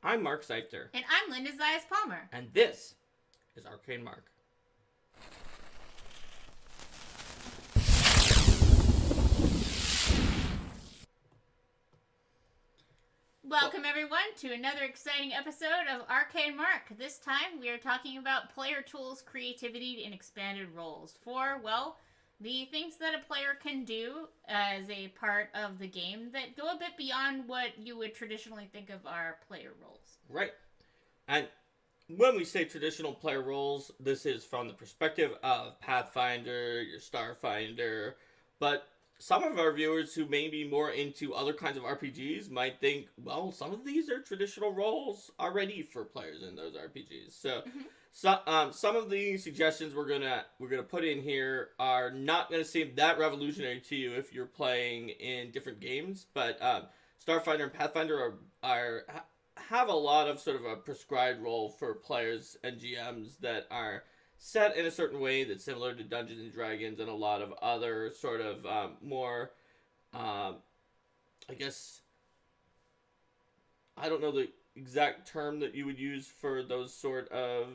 I'm Mark Seifter. And I'm Linda Zayas Palmer. And this is Arcane Mark. Welcome everyone to another exciting episode of Arcane Mark. This time we are talking about player tools, creativity, and expanded roles. The things that a player can do as a part of the game that go a bit beyond what you would traditionally think of are player roles. Right. And when we say traditional player roles, this is from the perspective of Pathfinder, your Starfinder, but some of our viewers who may be more into other kinds of RPGs might think, well, some of these are traditional roles already for players in those RPGs. So, some of the suggestions we're gonna put in here are not gonna seem that revolutionary to you if you're playing in different games, but Starfinder and Pathfinder have a lot of sort of a prescribed role for players and GMs that are set in a certain way that's similar to Dungeons and Dragons and a lot of other sort of more, I guess, I don't know the exact term that you would use for those sort of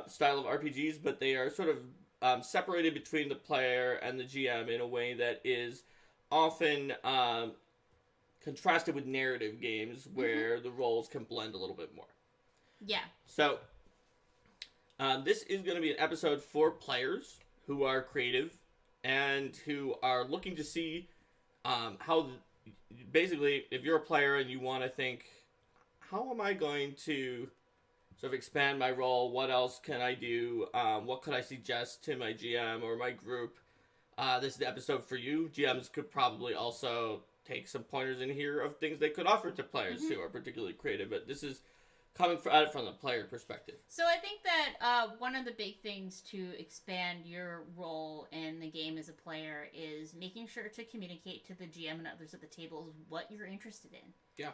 style of RPGs, but they are sort of separated between the player and the GM in a way that is often contrasted with narrative games where the roles can blend a little bit more. Yeah. So, this is going to be an episode for players who are creative and who are looking to see basically, if you're a player and you want to think, how am I going to sort of expand my role? What else can I do? What could I suggest to my GM or my group? This is the episode for you. GMs could probably also take some pointers in here of things they could offer to players who are particularly creative, but this is coming at it from the player perspective. So I think that one of the big things to expand your role in the game as a player is making sure to communicate to the GM and others at the table what you're interested in. Yeah.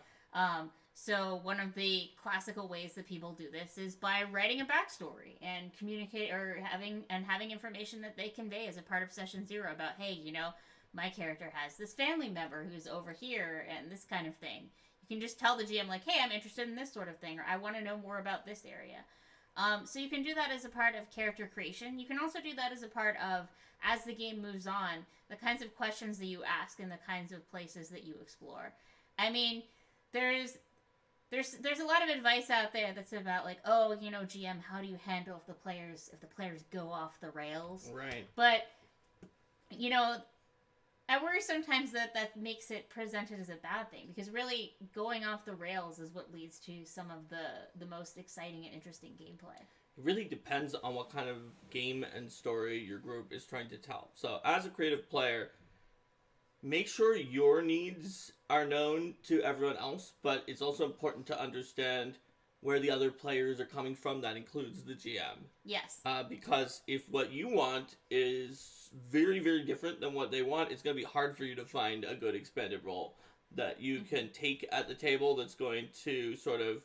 So one of the classical ways that people do this is by writing a backstory and communicate or having information that they convey as a part of session 0 about, hey, my character has this family member who's over here and this kind of thing. You can just tell the GM, like, hey, I'm interested in this sort of thing, or I want to know more about this area. So you can do that as a part of character creation. You can also do that as a part of, as the game moves on, the kinds of questions that you ask and the kinds of places that you explore. I mean, there's a lot of advice out there that's about, like, oh, GM, how do you handle if the players go off the rails? Right. But, I worry sometimes that makes it presented as a bad thing, because really going off the rails is what leads to some of the most exciting and interesting gameplay. It really depends on what kind of game and story your group is trying to tell. So as a creative player, make sure your needs are known to everyone else, but it's also important to understand where the other players are coming from. That includes the GM. Yes. Because if what you want is very, very different than what they want, it's going to be hard for you to find a good expanded role that you can take at the table that's going to sort of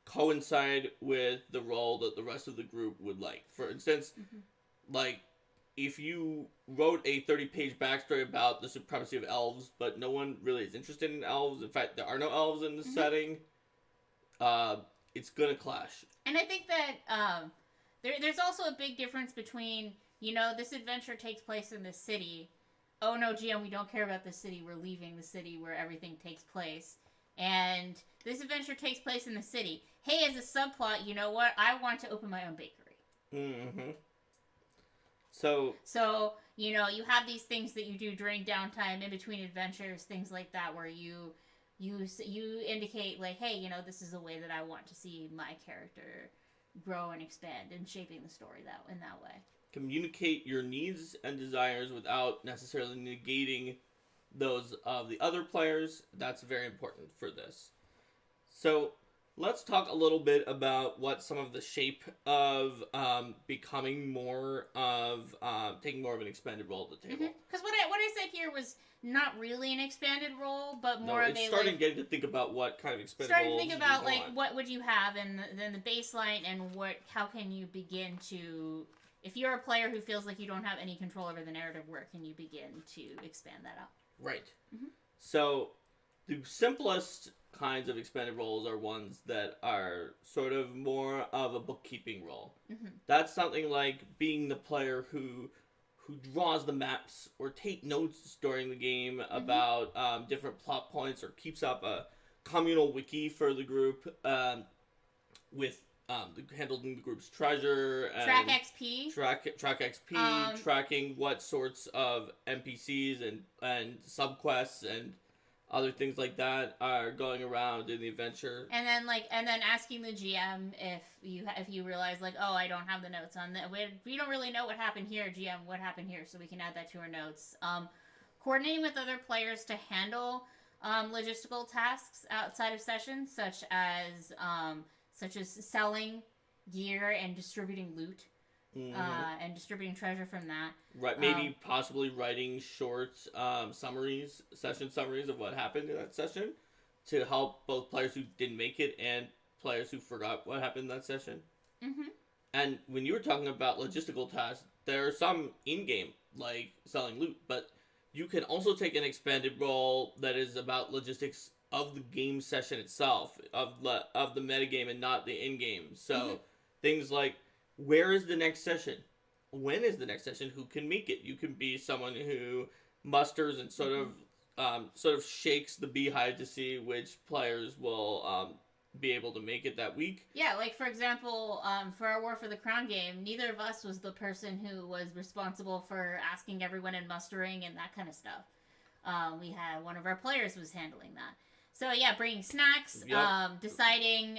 coincide with the role that the rest of the group would like. For instance, like, if you wrote a 30-page backstory about the supremacy of elves, but no one really is interested in elves, in fact, there are no elves in the setting, it's gonna clash. And I think that there's also a big difference between, this adventure takes place in this city. Oh no, GM, we don't care about the city. We're leaving the city where everything takes place. And this adventure takes place in the city. Hey, as a subplot, you know what? I want to open my own bakery. Mm-hmm. So, you have these things that you do during downtime, in between adventures, things like that, where you indicate, like, hey, this is a way that I want to see my character grow and expand, and shaping the story in that way. Communicate your needs and desires without necessarily negating those of the other players. That's very important for this. So let's talk a little bit about what some of the shape of becoming more of taking more of an expanded role at the table. Because what I said here was not really an expanded role, but more of a getting to think about what kind of expanded roles. Starting to think about, like, what would you have, and then the baseline, and how can you begin to, if you're a player who feels like you don't have any control over the narrative, where can you begin to expand that out? Right. So the simplest kinds of expanded roles are ones that are sort of more of a bookkeeping role. Mm-hmm. That's something like being the player who draws the maps or take notes during the game about different plot points or keeps up a communal wiki for the group with handling the group's treasure and track XP, track XP, tracking what sorts of NPCs and subquests and other things like that are going around in the adventure. And then asking the GM if you realize like, oh, I don't have the notes on that. We don't really know what happened here, GM. What happened here? So we can add that to our notes. Coordinating with other players to handle logistical tasks outside of sessions, such as selling gear and distributing loot. And distributing treasure from that. Right, maybe possibly writing short session summaries of what happened in that session to help both players who didn't make it and players who forgot what happened in that session. Mm-hmm. And when you were talking about logistical tasks, there are some in-game, like selling loot, but you can also take an expanded role that is about logistics of the game session itself, of the metagame and not the in-game. So things like, where is the next session? When is the next session? Who can make it? You can be someone who musters and sort of shakes the beehive to see which players will be able to make it that week. Yeah, like for example, for our War for the Crown game, neither of us was the person who was responsible for asking everyone and mustering and that kind of stuff. We had one of our players was handling that. So yeah, bringing snacks, deciding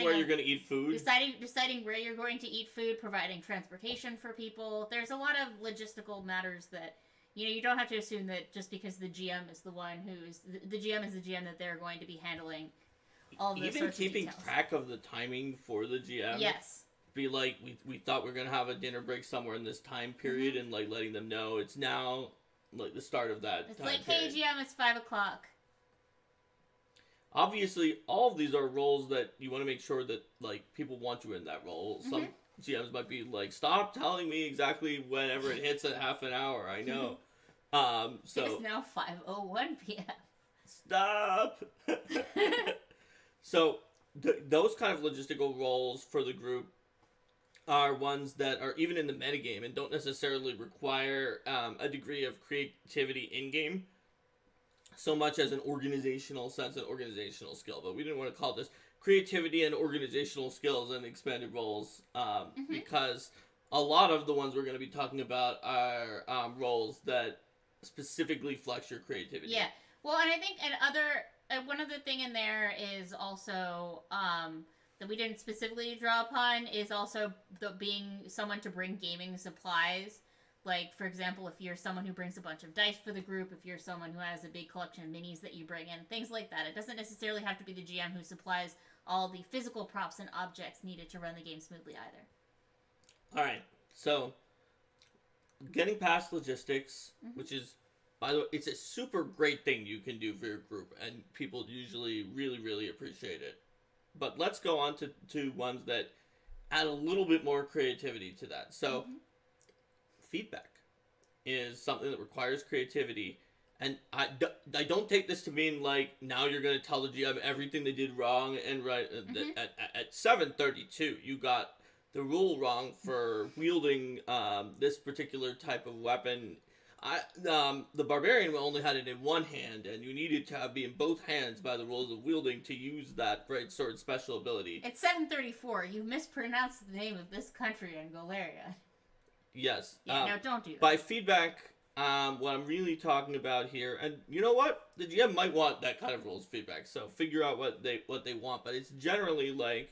where you're going to eat food, deciding where you're going to eat food, providing transportation for people. There's a lot of logistical matters that you don't have to assume that just because the GM is the one who's the GM is the GM that they're going to be handling all those even sorts keeping of details. track of the timing for the GM. Yes. Be like, we thought we were going to have a dinner break somewhere in this time period, and like letting them know it's now like the start of that. It's time like, period. hey GM, it's 5:00. Obviously, all of these are roles that you want to make sure that like people want you in that role. Some GMs might be like, "Stop telling me exactly whenever it hits at half an hour." I know. So it's now 5:01 p.m. Stop. So those kind of logistical roles for the group are ones that are even in the metagame and don't necessarily require a degree of creativity in game, so much as an organizational sense and organizational skill. But we didn't want to call this creativity and organizational skills and expanded roles because a lot of the ones we're going to be talking about are roles that specifically flex your creativity. Yeah. Well, and I think one other thing in there is also that we didn't specifically draw upon is also being someone to bring gaming supplies. Like, for example, if you're someone who brings a bunch of dice for the group, if you're someone who has a big collection of minis that you bring in, things like that. It doesn't necessarily have to be the GM who supplies all the physical props and objects needed to run the game smoothly either. All right. So, getting past logistics, which is, by the way, it's a super great thing you can do for your group, and people usually really, really appreciate it. But let's go on to ones that add a little bit more creativity to that. So, feedback is something that requires creativity. And I don't take this to mean, like, now you're going to tell the GM everything they did wrong. And right at 7:32, you got the rule wrong for wielding this particular type of weapon. The barbarian only had it in one hand, and you needed to be in both hands by the rules of wielding to use that great sword special ability. At 7:34, you mispronounced the name of this country in Galeria. Yes. Yeah, no, don't do that. By feedback, what I'm really talking about here, and you know what? The GM might want that kind of rules feedback, so figure out what they want, but it's generally like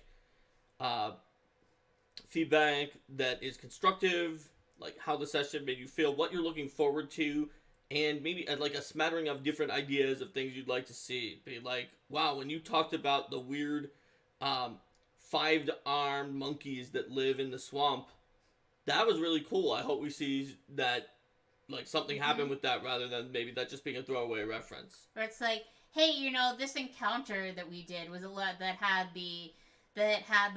feedback that is constructive, like how the session made you feel, what you're looking forward to, and maybe like a smattering of different ideas of things you'd like to see. Be like, wow, when you talked about the weird 5-armed monkeys that live in the swamp, that was really cool. I hope we see that, like, something happened with that rather than maybe that just being a throwaway reference. Or it's like, hey, this encounter that we did was a lot that had the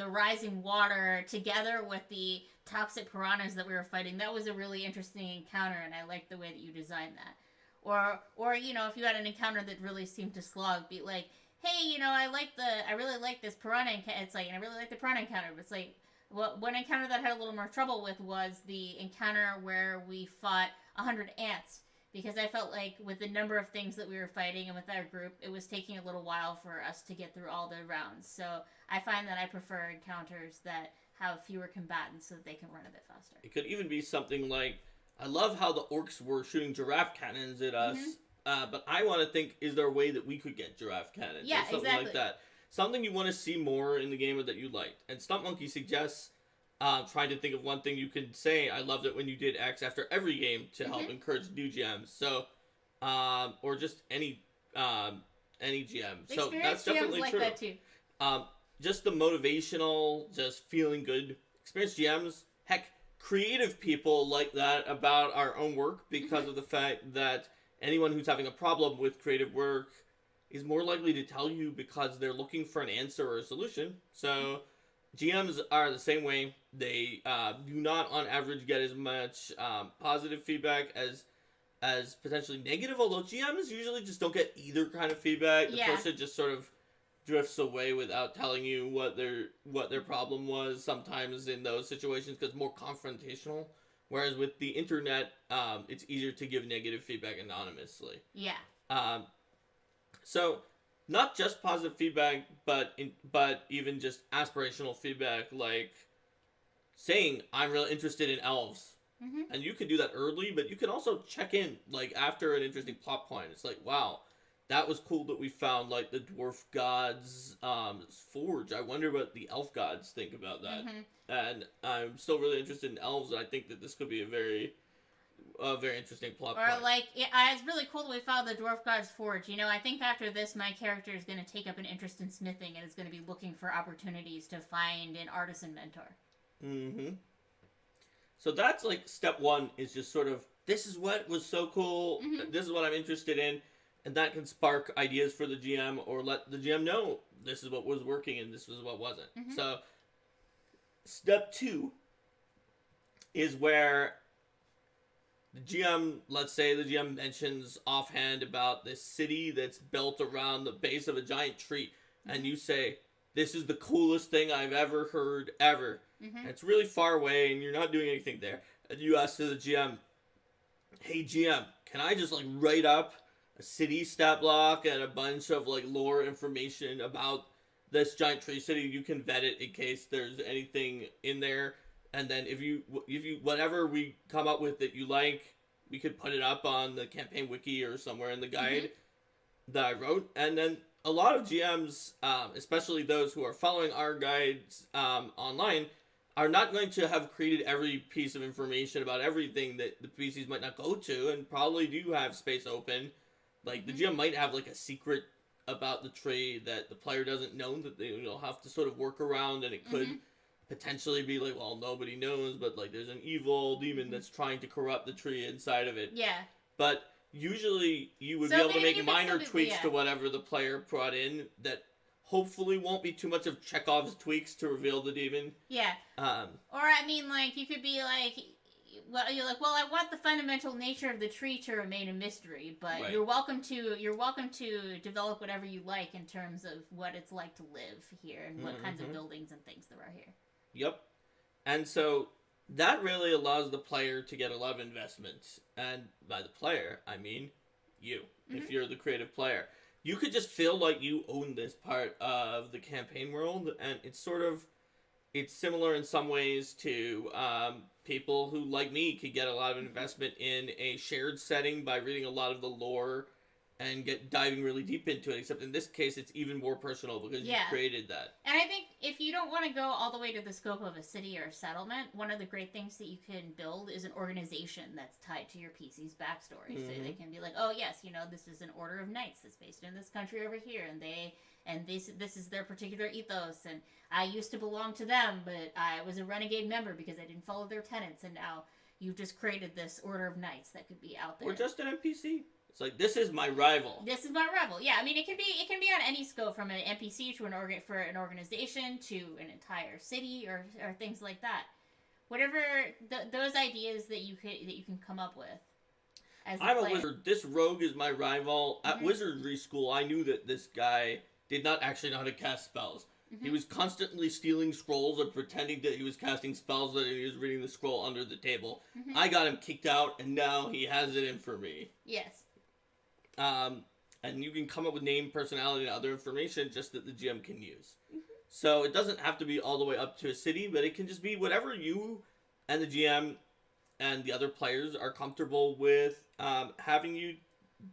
rising water together with the toxic piranhas that we were fighting. That was a really interesting encounter, and I liked the way that you designed that. or you know, if you had an encounter that really seemed to slog, be like, hey, you know, I really like this piranha. It's like, and I really like the piranha encounter. But it's like, one encounter that I had a little more trouble with was the encounter where we fought 100 ants, because I felt like with the number of things that we were fighting and with our group, it was taking a little while for us to get through all the rounds. So I find that I prefer encounters that have fewer combatants so that they can run a bit faster. It could even be something like, I love how the orcs were shooting giraffe cannons at us, but I want to think, is there a way that we could get giraffe cannons? Yeah, or something exactly. like that. Something you want to see more in the game that you liked. And Stunt Monkey suggests trying to think of one thing you can say. I loved it when you did X after every game to help encourage new GMs. So, or just any GM. So that's definitely like true. that too. Just the motivational, just feeling good. Experienced GMs, heck, creative people like that about our own work because of the fact that anyone who's having a problem with creative work is more likely to tell you because they're looking for an answer or a solution. So GMs are the same way. They do not, on average, get as much positive feedback as potentially negative, although GMs usually just don't get either kind of feedback. The person just sort of drifts away without telling you what their problem was sometimes in those situations, because more confrontational. Whereas with the internet, it's easier to give negative feedback anonymously. Yeah. So not just positive feedback, but even just aspirational feedback, like saying, I'm really interested in elves. And you can do that early, but you can also check in, like, after an interesting plot point. It's like, wow, that was cool that we found, like, the dwarf gods' forge. I wonder what the elf gods think about that. And I'm still really interested in elves, and I think that this could be a very interesting plot point. Or, like, it's really cool that we found the dwarf god's forge. You know, I think after this, my character is going to take up an interest in smithing and is going to be looking for opportunities to find an artisan mentor. So that's, like, step one, is just sort of, this is what was so cool, this is what I'm interested in, and that can spark ideas for the GM, or let the GM know this is what was working and this was what wasn't. So, step two is where the GM, let's say the GM mentions offhand about this city that's built around the base of a giant tree, and you say, this is the coolest thing I've ever heard, ever. And it's really far away, and you're not doing anything there. And you ask to the GM, hey GM, can I just, like, write up a city stat block and a bunch of, like, lore information about this giant tree city? You can vet it in case there's anything in there. And then if you whatever we come up with that you like, we could put it up on the campaign wiki or somewhere in the guide that I wrote. And then a lot of GMs, especially those who are following our guides online, are not going to have created every piece of information about everything that the PCs might not go to, and probably do have space open. Like, the GM might have, like, a secret about the tree that the player doesn't know, that they'll have to sort of work around, and it could potentially be like, well, nobody knows, but, like, there's an evil demon that's trying to corrupt the tree inside of it. Yeah. But usually you would be able to make minor tweaks to whatever the player brought in that hopefully won't be too much of Chekhov's tweaks to reveal the demon. Yeah. Or, I mean, like, you could be like, well, you're like, well, I want the fundamental nature of the tree to remain a mystery, but you're welcome to develop whatever you like in terms of what it's like to live here and what kinds of buildings and things there are here. Yep. And so that really allows the player to get a lot of investment. And by the player, I mean you, if you're the creative player. You could just feel like you own this part of the campaign world, and it's similar in some ways to people who, like me, could get a lot of investment in a shared setting by reading a lot of the lore and diving really deep into it, except in this case it's even more personal because you created that. And I think if you don't want to go all the way to the scope of a city or a settlement, one of the great things that you can build is an organization that's tied to your PC's backstory. So they can be like, oh yes, you know, this is an order of knights that's based in this country over here, and this is their particular ethos, and I used to belong to them, but I was a renegade member because I didn't follow their tenets, and now you've just created this order of knights that could be out there. Or just an NPC. It's like, this is my rival. This is my rival. Yeah, I mean, it can be on any scope, from an NPC to an organization to an entire city or things like that. Whatever those ideas that you can come up with as a I'm player. a wizard. This rogue is my rival. At wizardry school, I knew that this guy did not actually know how to cast spells. He was constantly stealing scrolls and pretending that he was casting spells, that he was reading the scroll under the table. I got him kicked out, and now he has it in for me. Yes. And you can come up with name, personality, and other information just that the GM can use. So it doesn't have to be all the way up to a city, but it can just be whatever you and the GM and the other players are comfortable with having you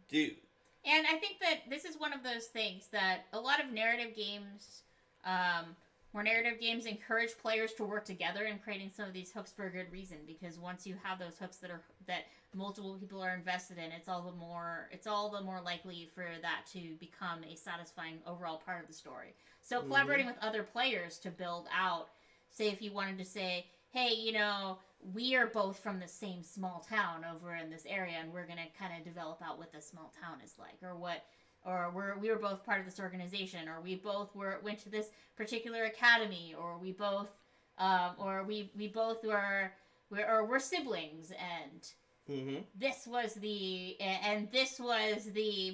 do. And I think that this is one of those things that a lot of narrative games, where narrative games encourage players to work together in creating some of these hooks for a good reason. Because once you have those hooks that multiple people are invested in, it's all the more likely for that to become a satisfying overall part of the story. So collaborating with other players to build out, say if you wanted to say, hey, you know, we are both from the same small town over in this area, and we're going to kind of develop out what this small town is like, or we were both part of this organization, or we both went to this particular academy, or we both we're siblings, and this was the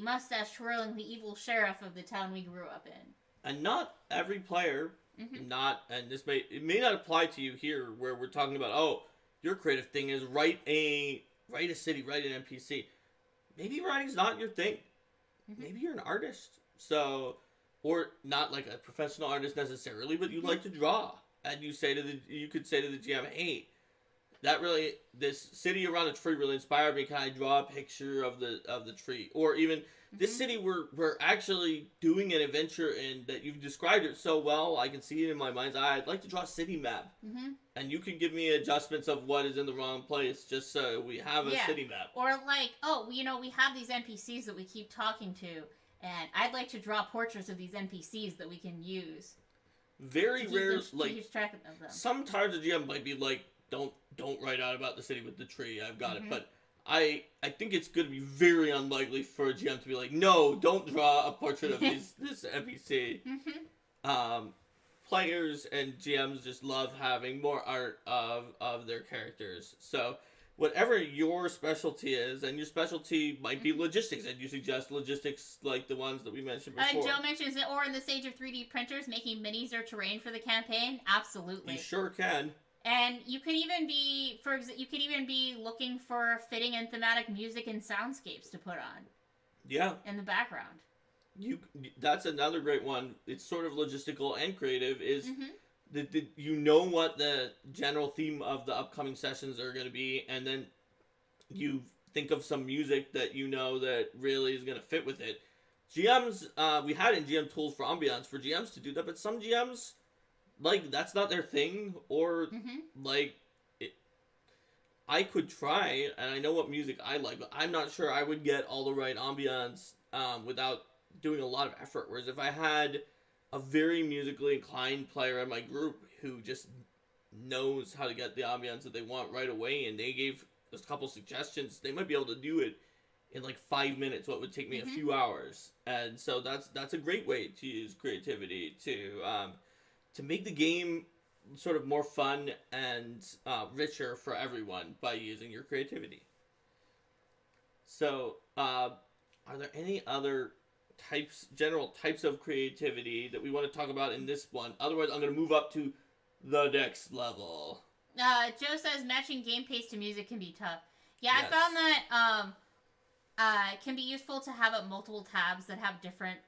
mustache twirling the evil sheriff of the town we grew up in. And not every player, and this may not apply to you here, where we're talking about, oh, your creative thing is write a city, write an NPC. Maybe writing's not your thing. Maybe you're an artist, or not like a professional artist necessarily, but you like to draw, and you could say to the GM, hey, this city around a tree really inspired me. Can I draw a picture of the tree? Or even this city we're actually doing an adventure in, that you've described it so well, I can see it in my mind's eye. I'd like to draw a city map. And you can give me adjustments of what is in the wrong place, just so we have a city map. Or like, oh, you know, we have these NPCs that we keep talking to, and I'd like to draw portraits of these NPCs that we can use. Very rare, keep track of them. Sometimes the GM might be like, don't write out about the city with the tree. I've got it. But I think it's going to be very unlikely for a GM to be like, no, don't draw a portrait of this NPC. Players and GMs just love having more art of their characters. So whatever your specialty is, and your specialty might be logistics, and you suggest logistics like the ones that we mentioned before. Joe mentions it, or in this age of 3D printers, making minis or terrain for the campaign. Absolutely. You sure can. And you could even be, looking for fitting and thematic music and soundscapes to put on. Yeah. In the background. That's another great one. It's sort of logistical and creative. Is you know what the general theme of the upcoming sessions are going to be, and then you think of some music that you know that really is going to fit with it. GMs, we had in GM tools for ambiance for GMs to do that, but some GMs, like, that's not their thing, or I could try, and I know what music I like, but I'm not sure I would get all the right ambiance without doing a lot of effort. Whereas if I had a very musically inclined player in my group who just knows how to get the ambiance that they want right away, and they gave us a couple suggestions, they might be able to do it in like 5 minutes what would take me a few hours. And so that's a great way to use creativity to make the game sort of more fun and richer for everyone by using your creativity. So are there any other general types of creativity that we want to talk about in this one? Otherwise, I'm going to move up to the next level. Joe says matching game pace to music can be tough. Yeah, yes. I found that it can be useful to have multiple tabs that have different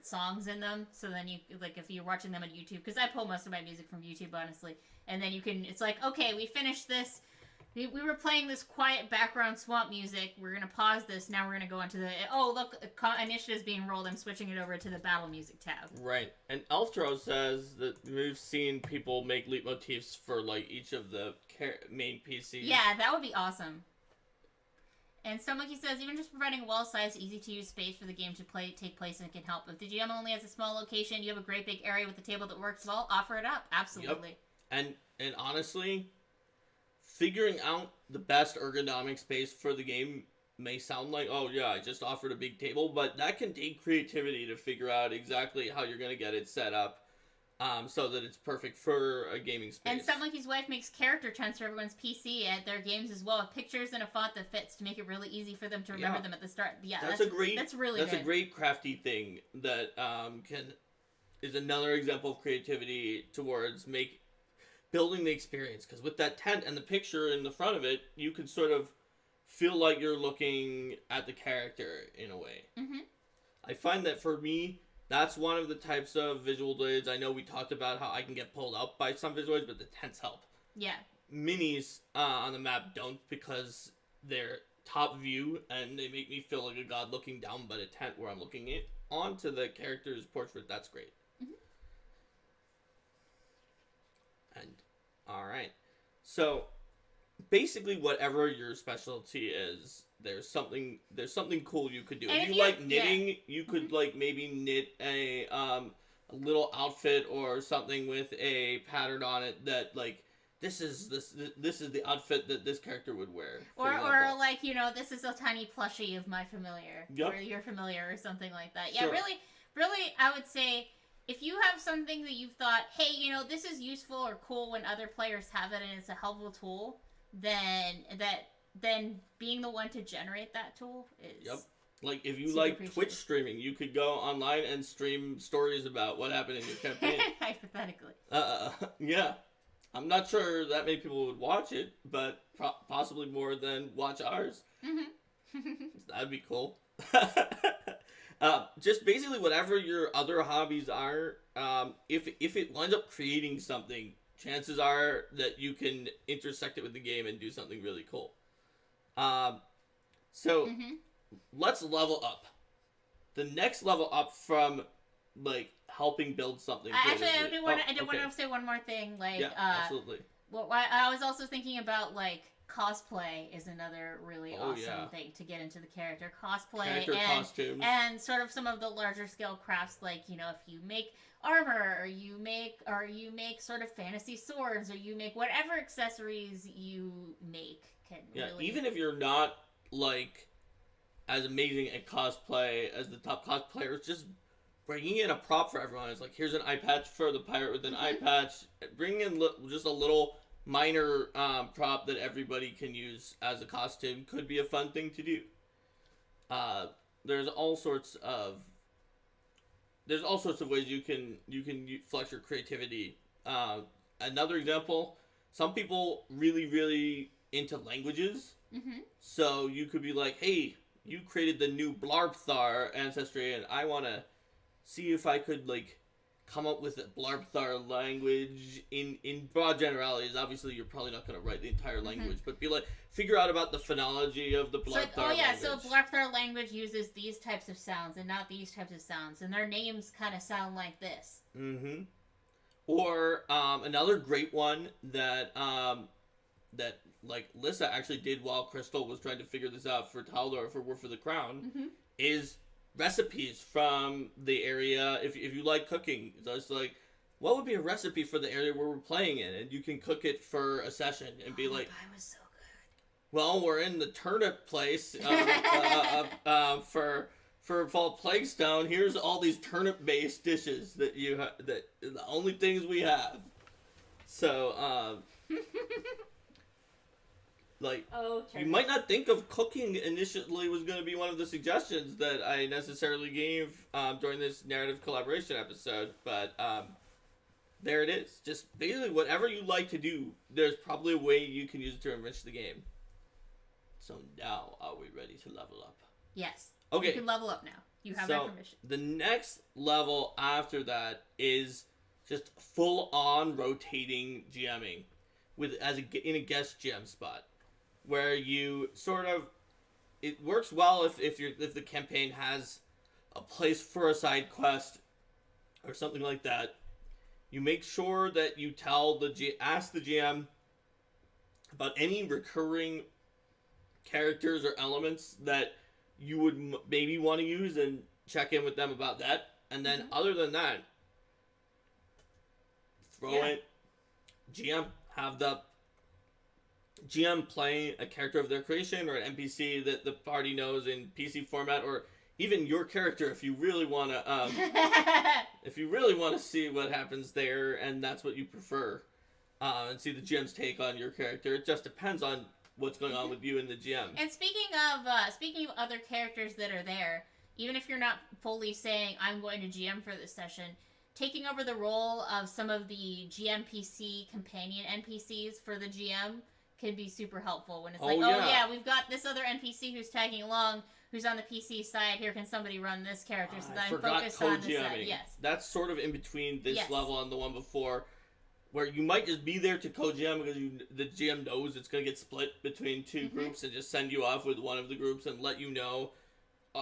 songs in them. So then you, like, if you're watching them on YouTube, because I pull most of my music from YouTube, honestly, and then you can, it's like, okay, we finished this. We were playing this quiet background swamp music. We're going to pause this. Now we're going to go into look, initiative's being rolled. I'm switching it over to the battle music tab. Right. And Elftro says that we've seen people make leitmotifs for, like, each of the main PCs. Yeah, that would be awesome. And Stomonkey says, even just providing a well-sized, easy-to-use space for the game to take place in can help. If the GM only has a small location, you have a great big area with a table that works well, offer it up. Absolutely. Yep. And honestly, figuring out the best ergonomic space for the game may sound like, oh yeah, I just offered a big table, but that can take creativity to figure out exactly how you're going to get it set up so that it's perfect for a gaming space. And Monkey's wife makes character trends for everyone's PC at their games as well, with pictures and a font that fits to make it really easy for them to remember them at the start. Yeah, that's really good. A great crafty thing that is another example of creativity towards building the experience. Because with that tent and the picture in the front of it, you can sort of feel like you're looking at the character in a way. Mm-hmm. I find that for me, that's one of the types of visual aids. I know we talked about how I can get pulled up by some visual aids, but the tents help. Yeah. Minis on the map don't, because they're top view and they make me feel like a god looking down, but a tent where I'm looking onto the character's portrait, that's great. Mm-hmm. And, alright. So, basically whatever your specialty is, there's something cool you could do. And if you like knitting, you could like maybe knit a little outfit or something with a pattern on it that like this is the outfit that this character would wear. Or like, this is a tiny plushie of my familiar. Yep. Or your familiar or something like that. Yeah, sure. really I would say if you have something that you've thought, hey, this is useful or cool when other players have it and it's a helpful tool, then being the one to generate that tool is... Yep. Like, if you like Twitch streaming, you could go online and stream stories about what happened in your campaign. Hypothetically. Yeah. I'm not sure that many people would watch it, but possibly more than watch ours. Mm-hmm. That'd be cool. Just basically whatever your other hobbies are, if it winds up creating something, chances are that you can intersect it with the game and do something really cool. So let's level up. The next level up from like helping build something. Actually, I did want to say one more thing. Like, yeah, absolutely. Well, I was also thinking about like cosplay is another really awesome thing to get into the character. Cosplay costumes and sort of some of the larger scale crafts, like if you make armor or you make sort of fantasy swords or you make whatever accessories you make can really... even if you're not like as amazing at cosplay as the top cosplayers, just bringing in a prop for everyone. It's like, here's an eye patch for the pirate with an eye patch. Bring in just a little minor prop that everybody can use as a costume could be a fun thing to do. There's all sorts of ways you can flex your creativity. Another example, some people really into languages. So you could be like, hey, you created the new Blarpthar ancestry, and I want to see if I could like come up with a Blarpthar language in broad generalities. Obviously, you're probably not going to write the entire language, but be like, figure out about the phonology of the Blarpthar language. So Blarpthar language uses these types of sounds and not these types of sounds, and their names kind of sound like this. Or another great one that like Lissa actually did while Crystal was trying to figure this out for Taldor for War for the Crown is recipes from the area. If you like cooking, so it's like, what would be a recipe for the area where we're playing in, and you can cook it for a session and be like, pie was so good. Well, we're in the turnip place for Fall Plaguestone. Here's all these turnip based dishes that that the only things we have. So like, you might not think of cooking initially was going to be one of the suggestions that I necessarily gave during this narrative collaboration episode, but there it is. Just basically whatever you like to do, there's probably a way you can use it to enrich the game. So now, are we ready to level up? Yes. Okay. You can level up now. You have my permission. The next level after that is just full-on rotating GMing in a guest GM spot, where you sort of, it works well if the campaign has a place for a side quest or something like that. You make sure that you ask the GM about any recurring characters or elements that you would maybe want to use and check in with them about that. And then other than that, throw it, GM, have the GM play a character of their creation or an NPC that the party knows in PC format, or even your character if you really want to If you really want to see what happens there, and that's what you prefer, and see the GM's take on your character, it just depends on what's going on with you and the GM. And speaking of other characters that are there, even if you're not fully saying I'm going to GM for this session, taking over the role of some of the GMPC companion NPCs for the GM can be super helpful when it's we've got this other NPC who's tagging along, who's on the PC side. Here, can somebody run this character so that I'm focused on this side? Yes. That's sort of in between this level and the one before, where you might just be there to co-GM because the GM knows it's going to get split between two groups and just send you off with one of the groups and let you know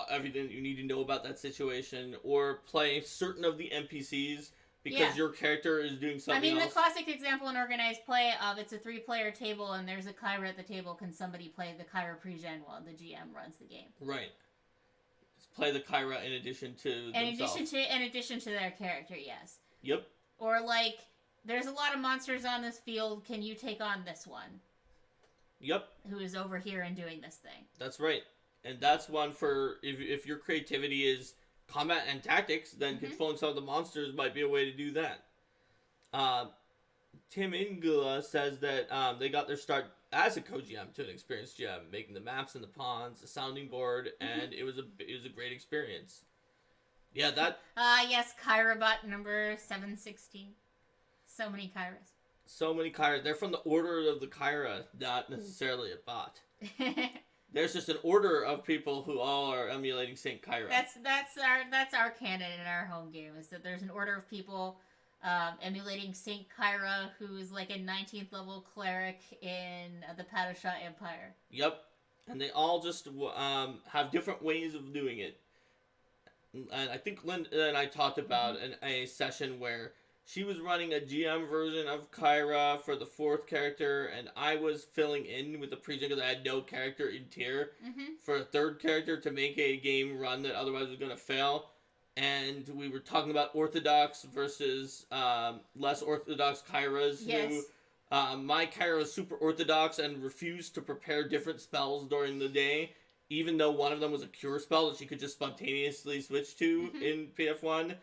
everything you need to know about that situation, or play certain of the NPCs because your character is doing something else. The classic example in organized play of it's a 3-player table and there's a Kyra at the table. Can somebody play the Kyra pre-gen while the GM runs the game? Right. Just play the Kyra in addition to themselves. In addition to their character, yes. Yep. Or there's a lot of monsters on this field. Can you take on this one? Yep. Who is over here and doing this thing? That's right. And that's one for if your creativity is combat and tactics, then controlling some of the monsters might be a way to do that. Tim Ingula says that they got their start as a co-GM to an experienced GM, making the maps and the pawns, the sounding board, and it was a great experience. Yeah, that. Yes, Kyra bot number 716. So many Kyras. So many Kyra. They're from the Order of the Kyra, not necessarily a bot. There's just an order of people who all are emulating Saint Kyra. That's our canon in our home game, is that there's an order of people emulating Saint Kyra, who is like a 19th level cleric in the Padishah Empire. Yep, and they all just have different ways of doing it. And I think Linda and I talked about a session where she was running a GM version of Kyra for the 4th character, and I was filling in with the pre-gen because I had no character in tier for a 3rd character to make a game run that otherwise was going to fail. And we were talking about orthodox versus less orthodox Kyras. Yes. My Kyra was super orthodox and refused to prepare different spells during the day, even though one of them was a cure spell that she could just spontaneously switch to in PF1.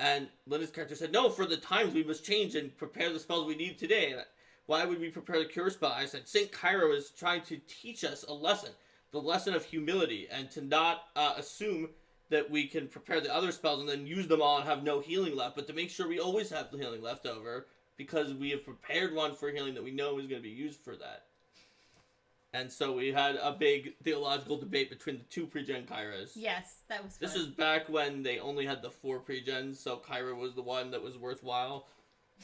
And Linda's character said, no, for the times we must change and prepare the spells we need today. And why would we prepare the cure spell? I said, Saint Kyra was trying to teach us a lesson. The lesson of humility. And to not assume that we can prepare the other spells and then use them all and have no healing left. But to make sure we always have the healing left over. Because we have prepared one for healing that we know is going to be used for that. And so we had a big theological debate between the 2 pre-gen Kyras. Yes, that was fun. This was back when they only had the 4 pre-gens, so Kyra was the one that was worthwhile.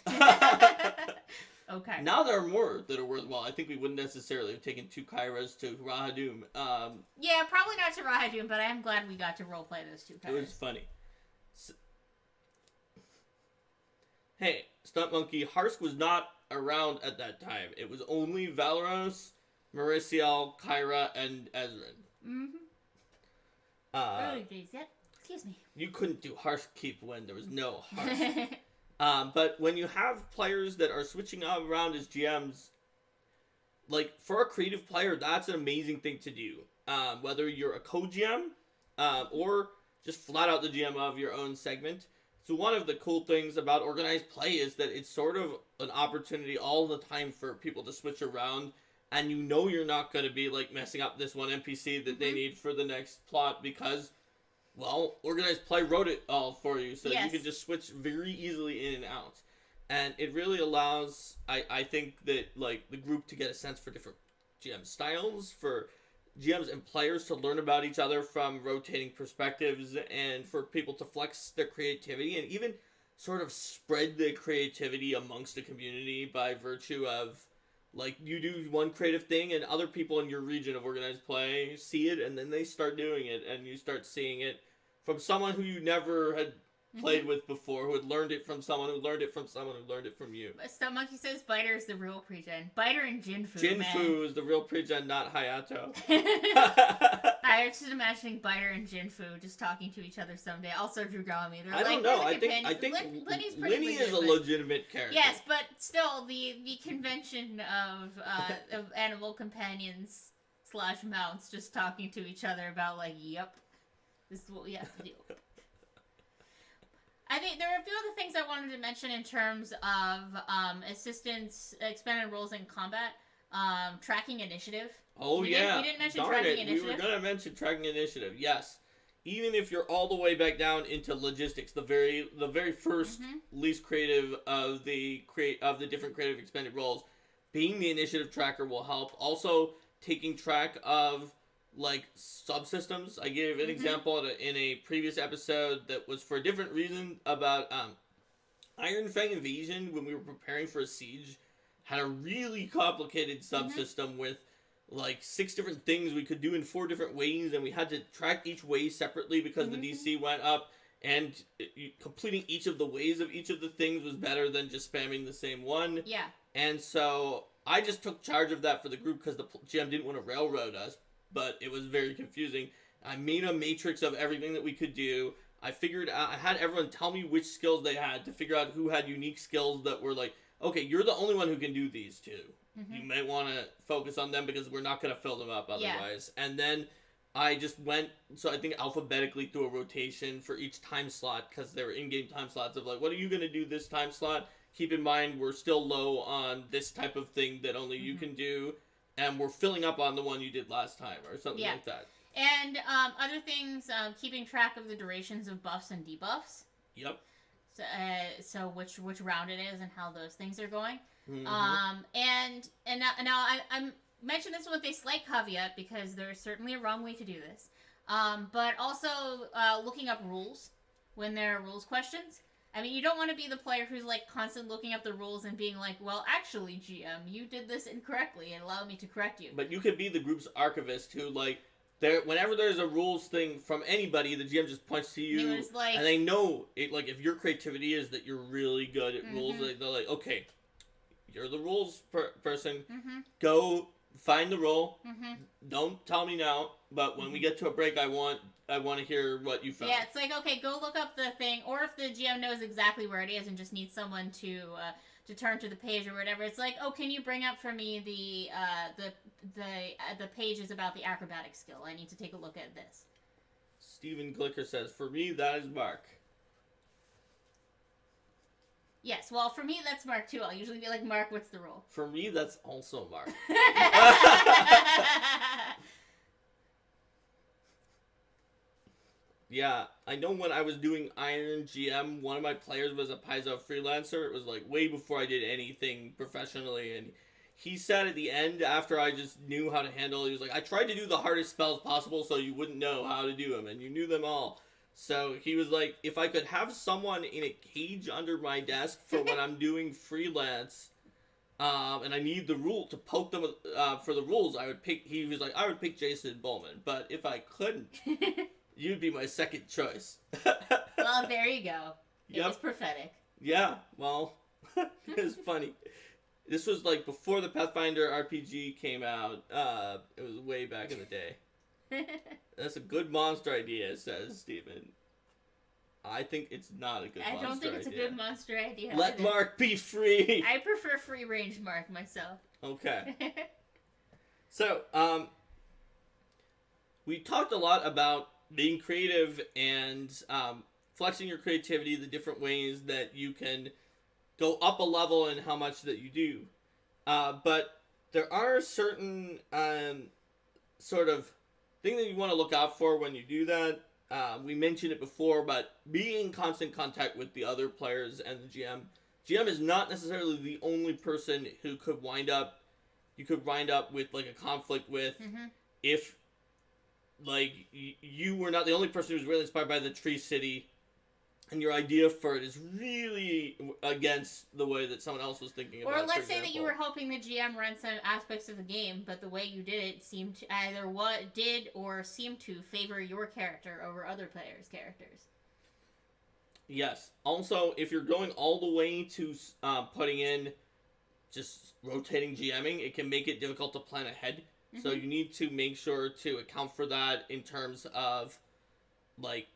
Okay. Now there are more that are worthwhile. I think we wouldn't necessarily have taken 2 Kyras to Rahadum. Yeah, probably not to Rahadum, but I am glad we got to roleplay those 2 Kyras. It was funny. Hey, Stunt Monkey, Harsk was not around at that time. It was only Valoros, Mariciel, Kyra, and Ezrin. Early days yet. Excuse me. You couldn't do Harsk Keep when there was no Harsk. But when you have players that are switching around as GMs, like, for a creative player, that's an amazing thing to do. Whether you're a co-GM, or just flat out the GM of your own segment. So one of the cool things about organized play is that it's sort of an opportunity all the time for people to switch around. And you know you're not going to be, like, messing up this one NPC that they need for the next plot because, well, organized play wrote it all for you. So you can just switch very easily in and out. And it really allows, I think, that, like, the group to get a sense for different GM styles, for GMs and players to learn about each other from rotating perspectives, and for people to flex their creativity and even sort of spread the creativity amongst the community by virtue of, like, you do one creative thing and other people in your region of organized play see it and then they start doing it and you start seeing it from someone who you never had played with before, who had learned it from someone who learned it from someone who learned it from you. Stunt Monkey says Biter is the real pre-gen. Biter and Jinfu, Jinfu is the real pre-gen, not Hayato. I was just imagining Biter and Jinfu just talking to each other someday. Also Drugami. I don't know. I think Linny is a legitimate character. Yes, but still, the convention of animal companions / mounts just talking to each other about, like, yep, this is what we have to do. I think there are a few other things I wanted to mention in terms of assistance, expanded roles in combat, tracking initiative. Oh We yeah, didn't mention darn tracking it, we were initiative. gonna mention tracking initiative. Yes, even if you're all the way back down into logistics, the very first least creative of the different creative expanded roles, being the initiative tracker will help. Also, taking track of like subsystems. I gave an example in a previous episode that was for a different reason about Iron Fang Invasion when we were preparing for a siege had a really complicated subsystem with like 6 different things we could do in 4 different ways, and we had to track each way separately because the DC went up, and completing each of the ways of each of the things was better than just spamming the same one. Yeah. And so I just took charge of that for the group because the GM didn't want to railroad us, but it was very confusing. I made a matrix of everything that we could do. I figured out, I had everyone tell me which skills they had to figure out who had unique skills that were like, okay, you're the only one who can do these 2. You might want to focus on them because we're not going to fill them up otherwise. Yeah. And then I just went, so I think alphabetically through a rotation for each time slot, because there were in-game time slots of like, what are you going to do this time slot? Keep in mind, we're still low on this type of thing that only you can do, and we're filling up on the one you did last time, or something like that. And other things, keeping track of the durations of buffs and debuffs. Yep. So which round it is and how those things are going. And now I'm mentioned this with a slight caveat because there's certainly a wrong way to do this. But also looking up rules when there are rules questions. I mean, you don't want to be the player who's like constantly looking up the rules and being like, well, actually, GM, you did this incorrectly and allow me to correct you. But you could be the group's archivist who, like, whenever there's a rules thing from anybody, the GM just points to you, like, and they know it. Like, if your creativity is that you're really good at rules, they're like, okay, you're the rules person. Go find the rule. Don't tell me now, but when we get to a break, I want to hear what you found. Yeah, it's like, okay, go look up the thing, or if the GM knows exactly where it is and just needs someone to turn to the page or whatever, it's like, oh, can you bring up for me the pages about the acrobatic skill? I need to take a look at this. Steven Glicker says, for me, that is Mark. Yes, well, for me, that's Mark, too. I'll usually be like, Mark, what's the rule? For me, that's also Mark. Yeah, I know when I was doing Iron GM, one of my players was a Paizo freelancer. It was like way before I did anything professionally, and he said at the end, after I just knew how to handle it, he was like, I tried to do the hardest spells possible so you wouldn't know how to do them, and you knew them all. So he was like, if I could have someone in a cage under my desk for when I'm doing freelance, and I need the rule to poke them for the rules, I would pick, he was like, I would pick Jason Bowman, but if I couldn't, you'd be my second choice. Well, there you go. It was prophetic. Yeah, well, it was funny. This was like before the Pathfinder RPG came out. It was way back in the day. That's a good monster idea, says Steven. I think it's not a good monster idea. I don't think it's a good monster idea. Let Mark be free! I prefer free range Mark myself. Okay. So, we talked a lot about being creative and flexing your creativity, the different ways that you can go up a level in how much that you do. But there are certain sort of things that you want to look out for when you do that. We mentioned it before, but being in constant contact with the other players and the GM. GM is not necessarily the only person who you could wind up with like a conflict with if like you were not the only person who's really inspired by the Tree City and your idea for it is really against the way that someone else was thinking about it. Or let's say that you were helping the GM run some aspects of the game, but the way you did it seemed to either seemed to favor your character over other players' characters. Yes. Also, if you're going all the way to putting in just rotating GMing, it can make it difficult to plan ahead. So you need to make sure to account for that in terms of like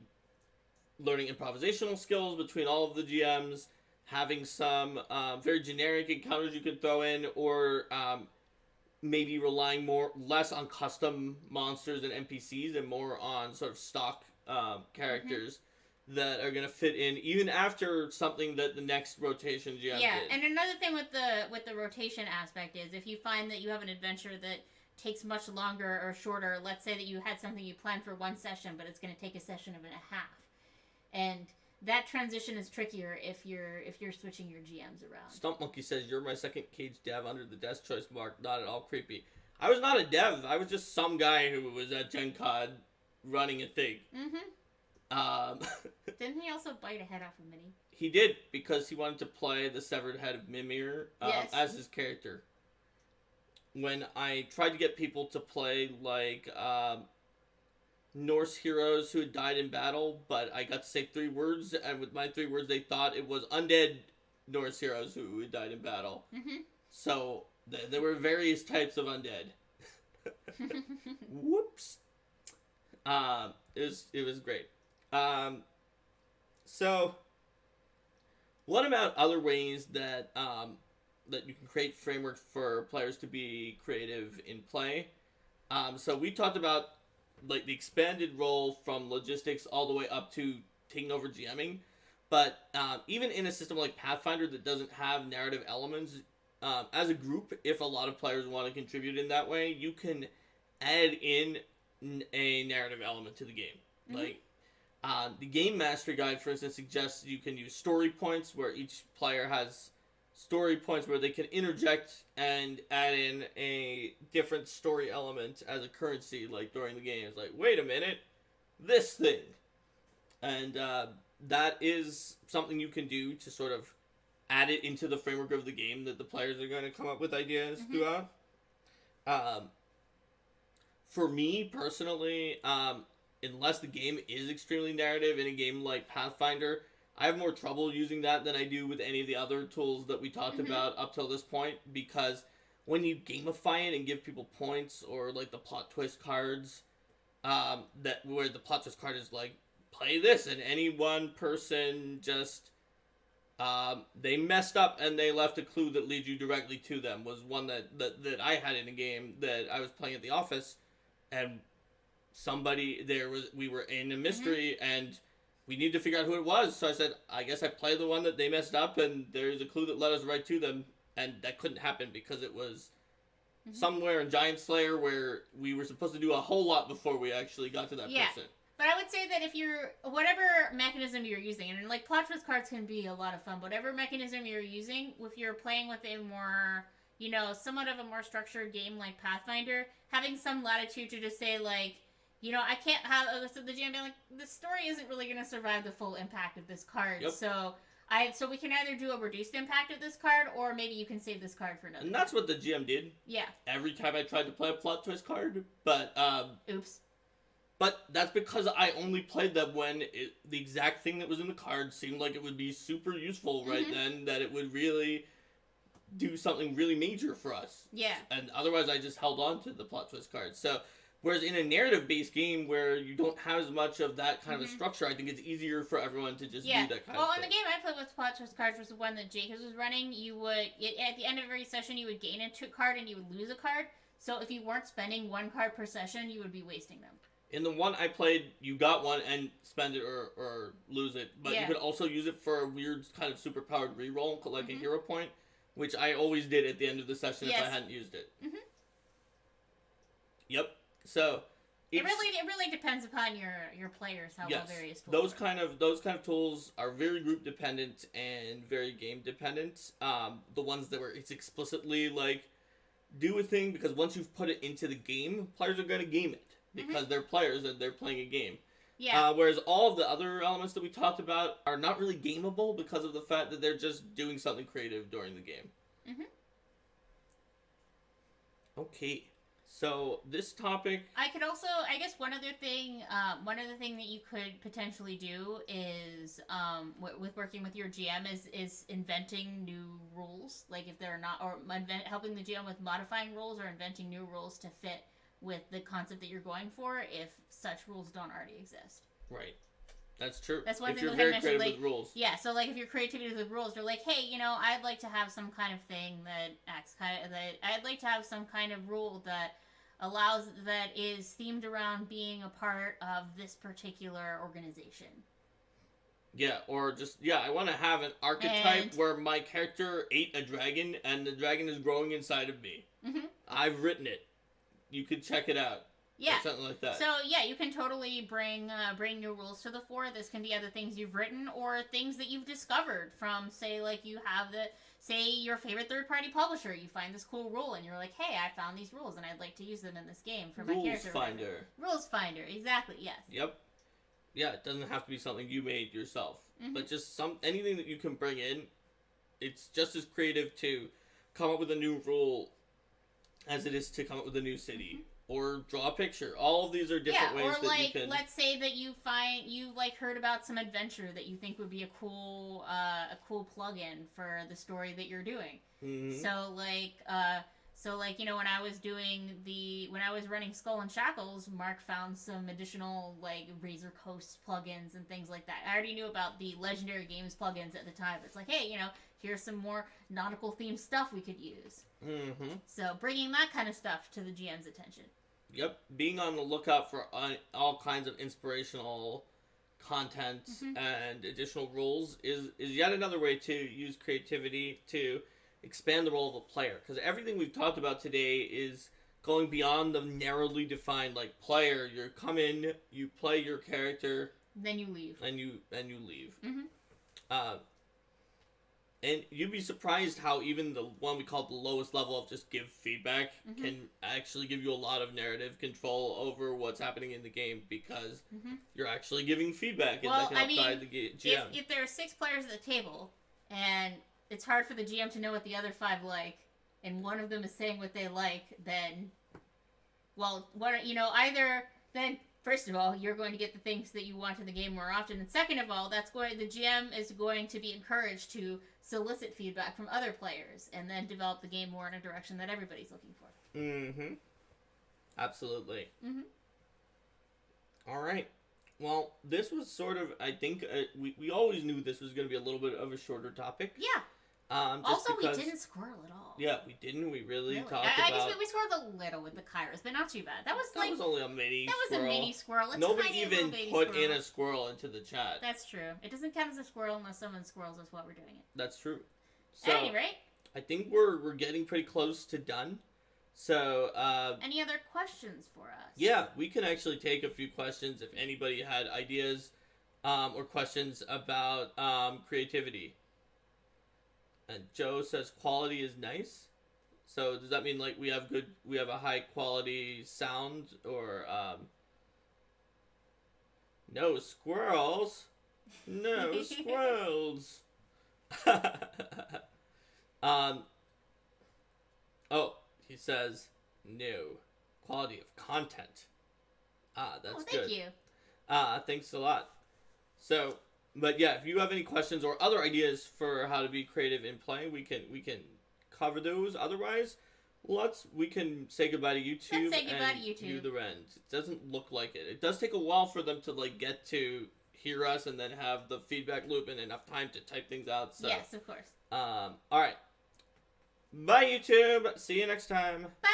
learning improvisational skills between all of the GMs, having some very generic encounters you can throw in, or maybe relying less on custom monsters and NPCs and more on sort of stock characters. that are gonna fit in even after something that the next rotation GM Yeah, did. and another thing with the rotation aspect is if you find that you have an adventure that takes much longer or shorter, let's say that you had something you planned for one session, but it's going to take a session and a half, and that transition is trickier if you're switching your GMs around. Stump Monkey says you're my second cage dev under the desk choice mark. Not at all creepy. I was not a dev. I was just some guy who was at Gen Con running a thing. Didn't he also bite a head off of Minnie? He did, because he wanted to play the severed head of Mimir Yes. as his character. When I tried to get people to play like Norse heroes who had died in battle, but I got to say 3 words, and with my 3 words they thought it was undead Norse heroes who had died in battle. So there were various types of undead. Whoops. It was great. So what about other ways that that you can create frameworks for players to be creative in play? So we talked about like the expanded role from logistics all the way up to taking over GMing, but even in a system like Pathfinder that doesn't have narrative elements, as a group, if a lot of players want to contribute in that way, you can add in a narrative element to the game. Like the Game Mastery Guide, for instance, suggests you can use story points where each player has story points where they can interject and add in a different story element as a currency, like during the game. It's like, wait a minute, this thing. And that is something you can do to sort of add it into the framework of the game that the players are going to come up with ideas throughout. For me, personally, unless the game is extremely narrative in a game like Pathfinder, I have more trouble using that than I do with any of the other tools that we talked about up till this point, because when you gamify it and give people points, or like the plot twist cards, that where the plot twist card is like, play this, and any one person just they messed up and they left a clue that leads you directly to them, was one that I had in a game that I was playing at the office, and we were in a mystery and we needed to figure out who it was. So I said, I guess I play the one that they messed up, and there's a clue that led us right to them, and that couldn't happen because it was somewhere in Giant Slayer where we were supposed to do a whole lot before we actually got to that person. But I would say that if you're, whatever mechanism you're using, and like plot twist cards can be a lot of fun, whatever mechanism you're using, if you're playing with a more, somewhat of a more structured game like Pathfinder, having some latitude to just say like, I can't have so the GM being like, the story isn't really going to survive the full impact of this card. Yep. So we can either do a reduced impact of this card, or maybe you can save this card for another. And that's what the GM did. Yeah. Every time I tried to play a plot twist card, but oops. But that's because I only played them when the exact thing that was in the card seemed like it would be super useful right then, that it would really do something really major for us. Yeah. And otherwise I just held on to the plot twist cards. So whereas in a narrative-based game where you don't have as much of that kind of a structure, I think it's easier for everyone to just do that kind of thing. Well, in the game I played with plot twist cards, was the one that Jacobs was running, you would, at the end of every session, you would gain a card and you would lose a card. So if you weren't spending 1 card per session, you would be wasting them. In the one I played, you got one and spend it or lose it. But you could also use it for a weird kind of superpowered reroll, like a hero point, which I always did at the end of the session if I hadn't used it. Yep. So it really depends upon your players how well various tools those kind of tools are very group dependent and very game dependent. The ones that were it's explicitly like do a thing, because once you've put it into the game, players are going to game it because they're players and they're playing a game. Yeah. Whereas all of the other elements that we talked about are not really gameable because of the fact that they're just doing something creative during the game. Okay. So this topic, I could also, I guess, one other thing that you could potentially do is, with working with your GM is inventing new rules. Like if they're not, or helping the GM with modifying rules or inventing new rules to fit with the concept that you're going for, if such rules don't already exist. Right. That's true. That's one if thing you're we very mentioned, creative with rules. Yeah, so like if your creativity with rules, you're like, hey, I'd like to have some kind of thing that acts I'd like to have some kind of rule that is themed around being a part of this particular organization. Yeah, or just, yeah, I want to have an archetype And where my character ate a dragon and the dragon is growing inside of me. hmm I've written it. You could check it out. yeah. Or something like that. So yeah, you can totally bring new rules to the fore. This can be other things you've written or things that you've discovered from, say, like you have say your favorite third-party publisher. You find this cool rule and you're like, hey, I found these rules and I'd like to use them in this game for my Rules character. Finder. Rules Finder, exactly. Yes. Yep. Yeah, it doesn't have to be something you made yourself, Mhm. but just anything that you can bring in. It's just as creative to come up with a new rule as it is to come up with a new city or draw a picture. All of these are different ways or that like, you can. let's say that you like heard about some adventure that you think would be a cool plugin for the story that you're doing. Mhm. So like, you know, when I was running Skull and Shackles, Mark found some additional like Razor Coast plugins and things like that. I already knew about the Legendary Games plugins at the time. It's like, hey, you know, here's some more nautical themed stuff we could use. Mm-hmm. So bringing that kind of stuff to the GM's attention. Yep, being on the lookout for all kinds of inspirational content and additional rules is yet another way to use creativity to expand the role of a player. Because everything we've talked about today is going beyond the narrowly defined like player. You come in, you play your character, then you leave, and you leave. Mm-hmm. And you'd be surprised how even the one we call the lowest level of just give feedback can actually give you a lot of narrative control over what's happening in the game because you're actually giving feedback and that can guide the GM. If there are 6 players at the table and it's hard for the GM to know what the other 5 like, and one of them is saying what they like, then, well, first of all, you're going to get the things that you want in the game more often, and second of all, the GM is going to be encouraged to solicit feedback from other players, and then develop the game more in a direction that everybody's looking for. Mm-hmm. Absolutely. Mm-hmm. All right. Well, this was sort of, I think, we always knew this was going to be a little bit of a shorter topic. Yeah. Also, we didn't squirrel at all. Yeah, we didn't. We really talked about... I guess we squirreled a little with the Kairos, but not too bad. That was only a mini squirrel. That was a mini squirrel. Nobody even put in a squirrel into the chat. That's true. It doesn't count as a squirrel unless someone squirrels us while we're doing it. That's true. So, at any rate, I think we're getting pretty close to done. So, any other questions for us? Yeah, we can actually take a few questions if anybody had ideas or questions about creativity. And Joe says quality is nice. So does that mean like we have a high quality sound or no squirrels? No squirrels. Oh, he says no quality of content. That's good. Thank you. Thanks a lot. So, but yeah, if you have any questions or other ideas for how to be creative in play, we can cover those. Otherwise, we can say goodbye to YouTube. Let's say goodbye to YouTube. Do the end. It doesn't look like it. It does take a while for them to like get to hear us and then have the feedback loop and enough time to type things out. So yes, of course. all right. Bye YouTube. See you next time. Bye.